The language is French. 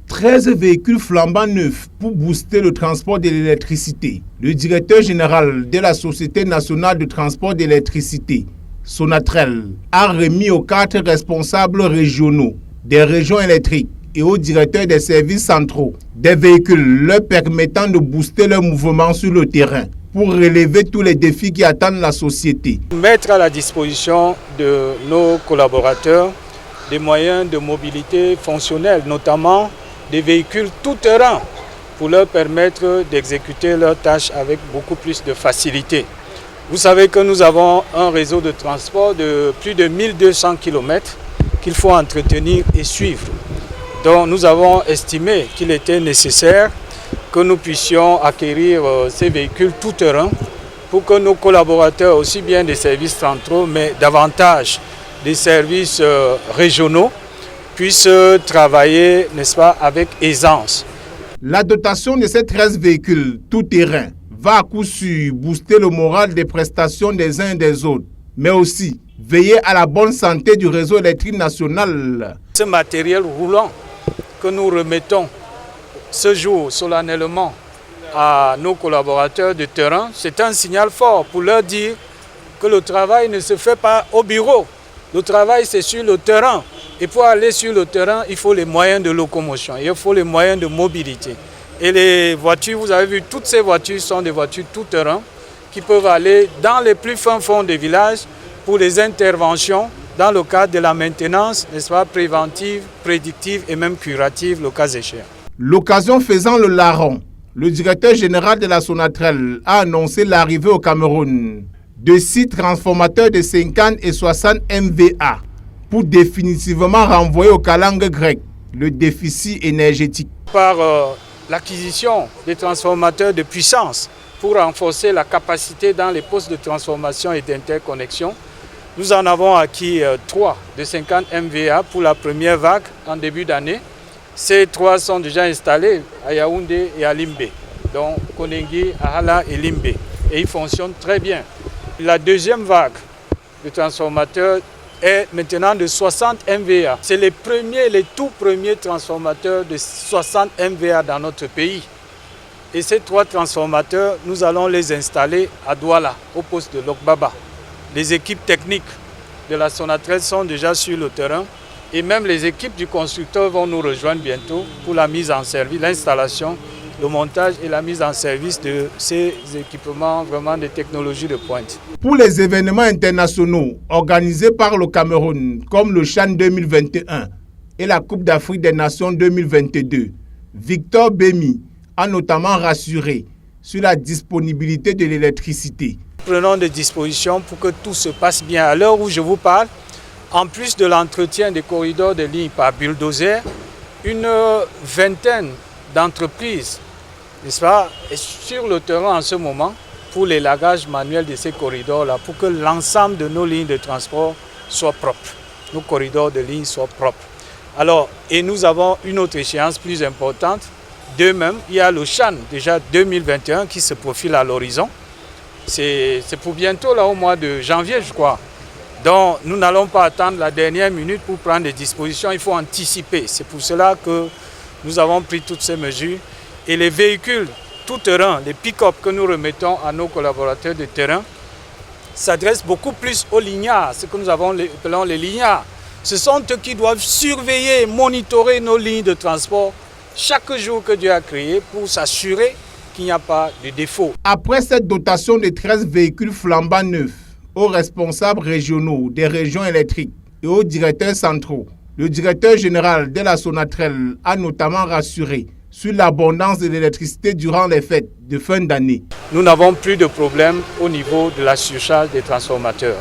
13 véhicules flambant neufs pour booster le transport de l'électricité. Le directeur général de la Société nationale de transport d'électricité, Sonatrel, a remis aux 4 responsables régionaux des régions électriques et aux directeurs des services centraux des véhicules leur permettant de booster leur mouvement sur le terrain pour relever tous les défis qui attendent la société. Mettre à la disposition de nos collaborateurs des moyens de mobilité fonctionnels, notamment des véhicules tout-terrain, pour leur permettre d'exécuter leurs tâches avec beaucoup plus de facilité. Vous savez que nous avons un réseau de transport de plus de 1200 km qu'il faut entretenir et suivre. Donc nous avons estimé qu'il était nécessaire que nous puissions acquérir ces véhicules tout-terrain pour que nos collaborateurs, aussi bien des services centraux, mais davantage des services régionaux, puissent travailler, n'est-ce pas, avec aisance. La dotation de ces 13 véhicules tout-terrain va à coup sûr booster le moral des prestations des uns et des autres, mais aussi veiller à la bonne santé du réseau électrique national. Ce matériel roulant que nous remettons ce jour solennellement à nos collaborateurs de terrain, c'est un signal fort pour leur dire que le travail ne se fait pas au bureau. Le travail, c'est sur le terrain. Et pour aller sur le terrain, il faut les moyens de locomotion, il faut les moyens de mobilité. Et les voitures, vous avez vu, toutes ces voitures sont des voitures tout-terrain qui peuvent aller dans les plus fins fonds des villages pour les interventions dans le cadre de la maintenance, n'est-ce pas, préventive, prédictive et même curative, le cas échéant. L'occasion faisant le larron, le directeur général de la Sonatrel a annoncé l'arrivée au Cameroun de 6 transformateurs de 50 et 60 MVA pour définitivement renvoyer au calangue grec le déficit énergétique. Par l'acquisition des transformateurs de puissance pour renforcer la capacité dans les postes de transformation et d'interconnexion, nous en avons acquis 3 de 50 MVA pour la première vague en début d'année. Ces 3 sont déjà installés à Yaoundé et à Limbe, donc Konengi, Ahala et Limbe, et ils fonctionnent très bien. La deuxième vague de transformateurs est maintenant de 60 MVA. C'est les tout premiers transformateurs de 60 MVA dans notre pays. Et ces 3 transformateurs, nous allons les installer à Douala, au poste de Lokbaba. Les équipes techniques de la Sonatrel sont déjà sur le terrain et même les équipes du constructeur vont nous rejoindre bientôt pour la mise en service, l'installation, le montage et la mise en service de ces équipements vraiment de technologie de pointe. Pour les événements internationaux organisés par le Cameroun, comme le CHAN 2021 et la Coupe d'Afrique des Nations 2022, Victor Bémy a notamment rassuré sur la disponibilité de l'électricité. Prenons des dispositions pour que tout se passe bien. À l'heure où je vous parle, en plus de l'entretien des corridors de ligne par bulldozer, une vingtaine d'entreprises, n'est-ce pas, est sur le terrain en ce moment pour l'élagage manuel de ces corridors-là, pour que l'ensemble de nos lignes de transport soient propres, nos corridors de ligne soient propres. Alors, et nous avons une autre échéance plus importante. De même, il y a le CHAN, déjà 2021, qui se profile à l'horizon. C'est pour bientôt, là, au mois de janvier, je crois. Donc, nous n'allons pas attendre la dernière minute pour prendre des dispositions. Il faut anticiper. C'est pour cela que nous avons pris toutes ces mesures. Et les véhicules tout-terrain, les pick-up que nous remettons à nos collaborateurs de terrain, s'adressent beaucoup plus aux lignards, ce que nous appelons les lignards. Ce sont eux qui doivent surveiller, monitorer nos lignes de transport chaque jour que Dieu a créé pour s'assurer qu'il n'y a pas de défaut. Après cette dotation de 13 véhicules flambant neufs aux responsables régionaux des régions électriques et aux directeurs centraux, le directeur général de la Sonatrel a notamment rassuré sur l'abondance de l'électricité durant les fêtes de fin d'année. Nous n'avons plus de problème au niveau de la surcharge des transformateurs.